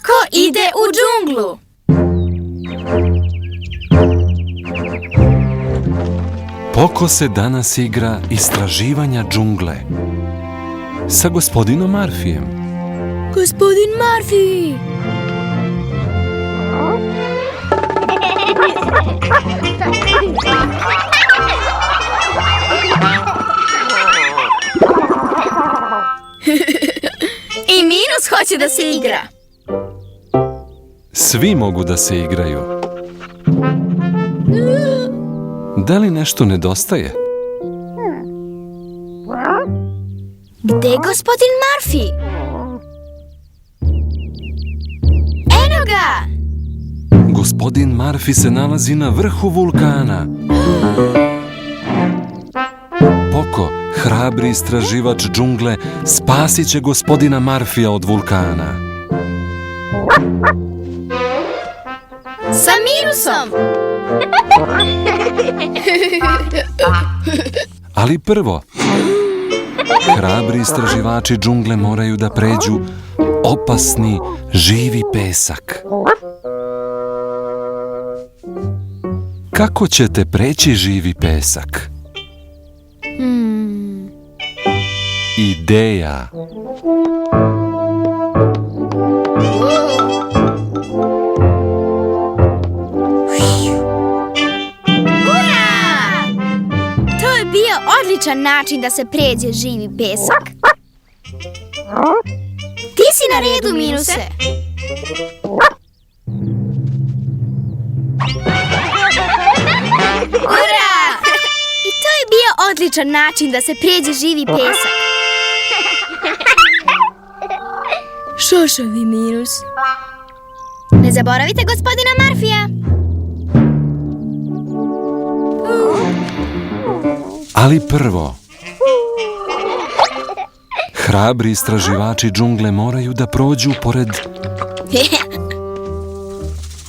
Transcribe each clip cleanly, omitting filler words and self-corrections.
Poko ide u džunglu. Poko se danas igra istraživanja džungle sa gospodinom Marfijem. Gospodin Marfi! I Minus hoće da se igra. Svi mogu da se igraju. Da li nešto nedostaje? Gde je gospodin Marfi? Eno ga! Gospodin Marfi se nalazi na vrhu vulkana. Poko, hrabri istraživač džungle, spasit će gospodina Marfija od vulkana. Sa Minusom! Ali prvo, hrabri istraživači džungle moraju da pređu opasni, živi pesak. Kako ćete preći živi pesak? Ideja. Bio odličan način da se pređe živi pesak. Ti si na redu, Minuse. Ura! I to je bio odličan način da se pređe živi pesak. Šošovi, Minus. Ne zaboravite gospodina Marfija. Ali prvo, hrabri istraživači džungle moraju da prođu pored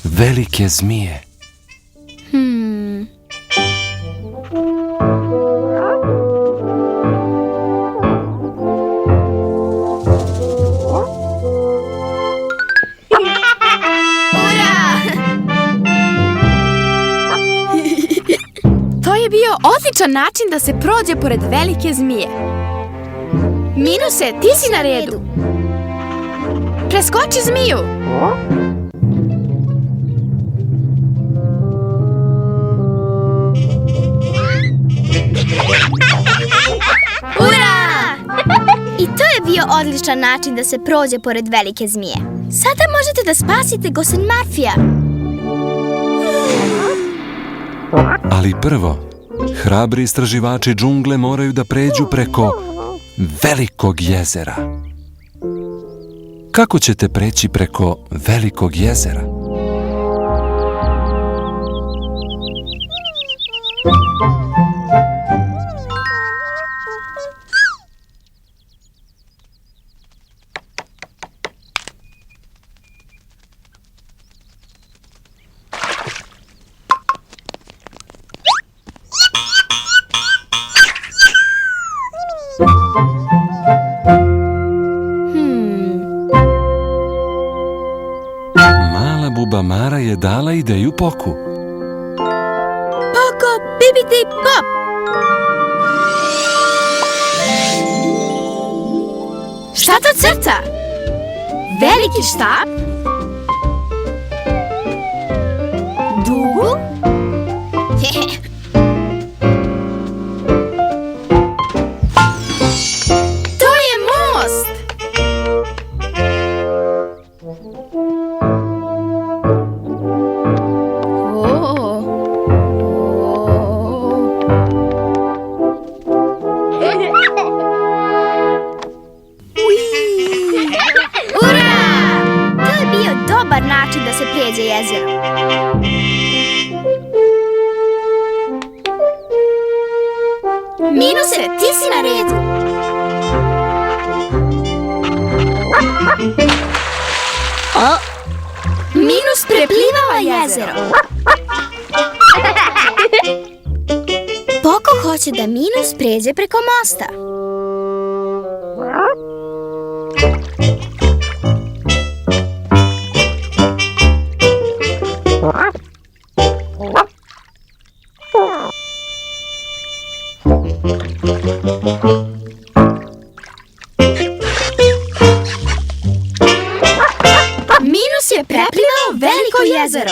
velike zmije. Odličan način da se prođe pored velike zmije. Minuse, ti si na redu. Preskoči zmiju. Ura! I to je bio odličan način da se prođe pored velike zmije. Sada možete da spasite gospodina Marfija. Ali prvo, hrabri istraživači džungle moraju da pređu preko velikog jezera. Kako ćete preći preko velikog jezera? Mala buba Mara je dala ideju Poku. Poko, bibidi, pop! Šta to crta? Veliki štap? Dugu? To je most! Dobar način da se pređe jezero. Minuse, ti si na redu. Minus preplivava jezero. Poko hoće da Minus pređe preko mosta. je preplivao veliko jezero.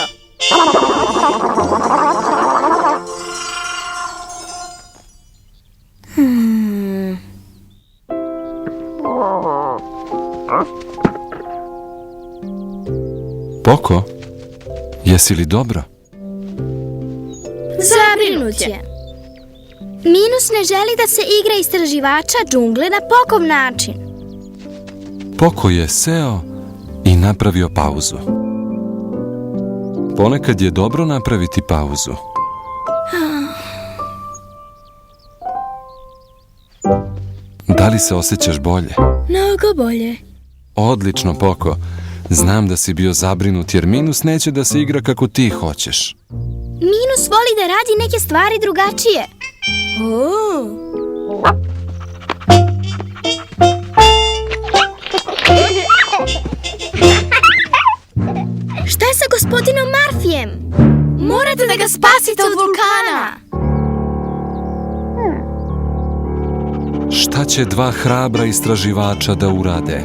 Poko, jesi li dobro? Zabrinut je. Minus ne želi da se igra istraživača džungle na Pokov način. Poko je seo i napravio pauzu. Ponekad je dobro napraviti pauzu. Da li se osjećaš bolje? Mnogo bolje. Odlično, Poko. Znam da si bio zabrinut jer Minus neće da se igra kako ti hoćeš. Minus voli da radi neke stvari drugačije. Šta je sa gospodinom Marfijem? Morate da ga spasite od vulkana. Šta će dva hrabra istraživača da urade?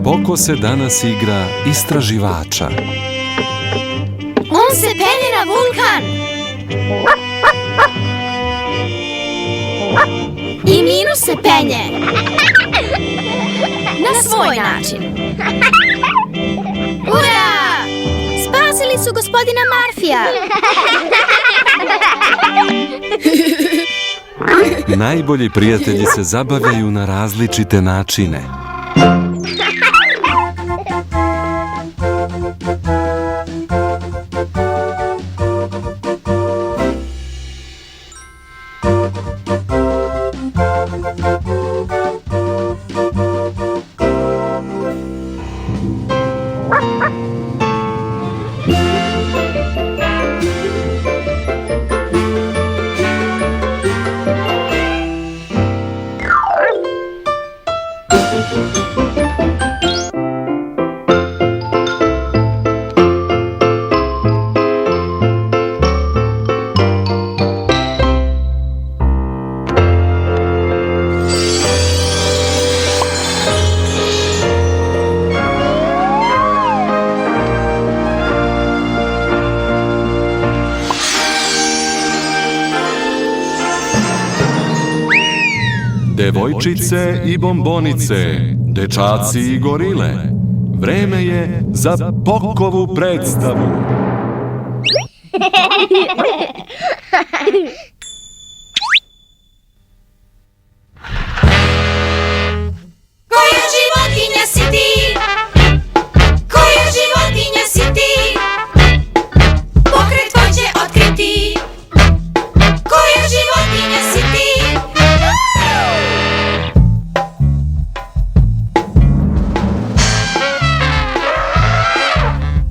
Poko se danas igra istraživača. On se penje na vulkan. I Minus se penje. Na svoj način. Ura! Spasili su gospodina Marfija. Najbolji prijatelji se zabavljaju na različite načine. Devojčice i bombonice, dečaci i gorile, vreme je za Pokovu predstavu. Koja životinja si ti? Koja životinja si ti? Pokret vođe otkriti. Koja životinja si ti?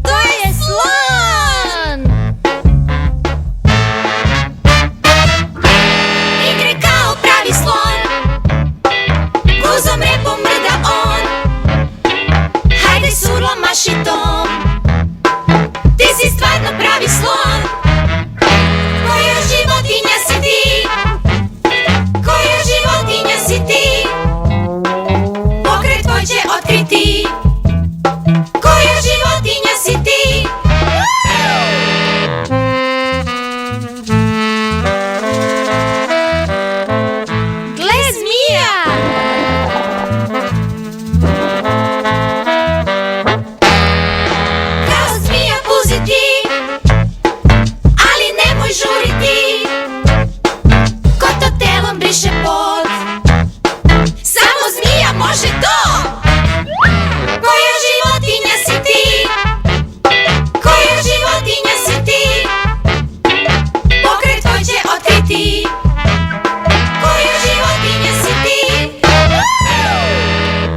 To je slon! Igre kao pravi slon. Guzom repom mrda on. Hajde surlo maši tom. Ti si stvarno pravi slon. Koja životinja si ti? Koja životinja si ti? Pokret vođe otkriti. Koja životinja si ti? Gle zmija! Kao zmija puziti, ali nemoj žuriti. Ko to telom briše pod, samo zmija može to. Koja životinja si ti? Koja životinja si ti? Pokret vođe otkriti. Koja životinja si ti?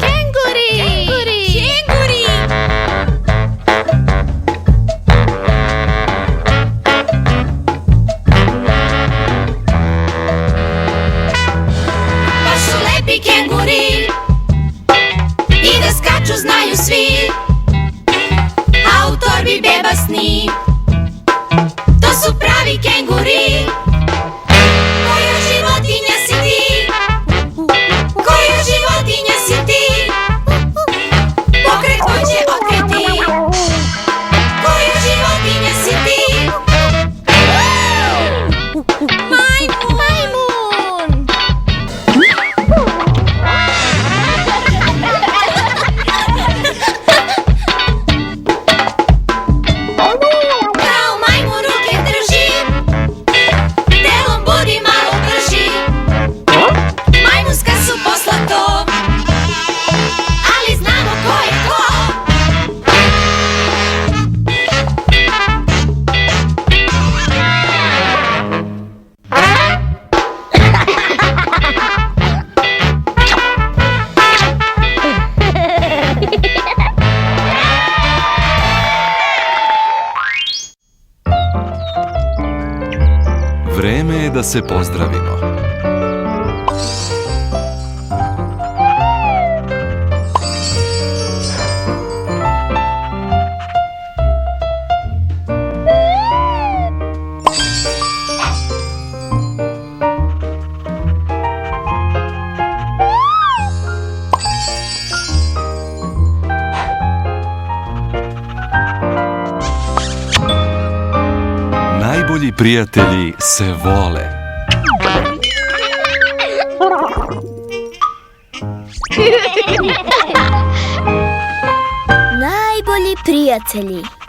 Kenguri! Kenguri! Baš su lepi kenguri i da skaču znaju svi, a u torbi bebasni. To su pravi kenguri. Koja životinja si ti? Koja životinja si da se pozdravimo. Najbolji prijatelji se vole. Najbolji prijatelji.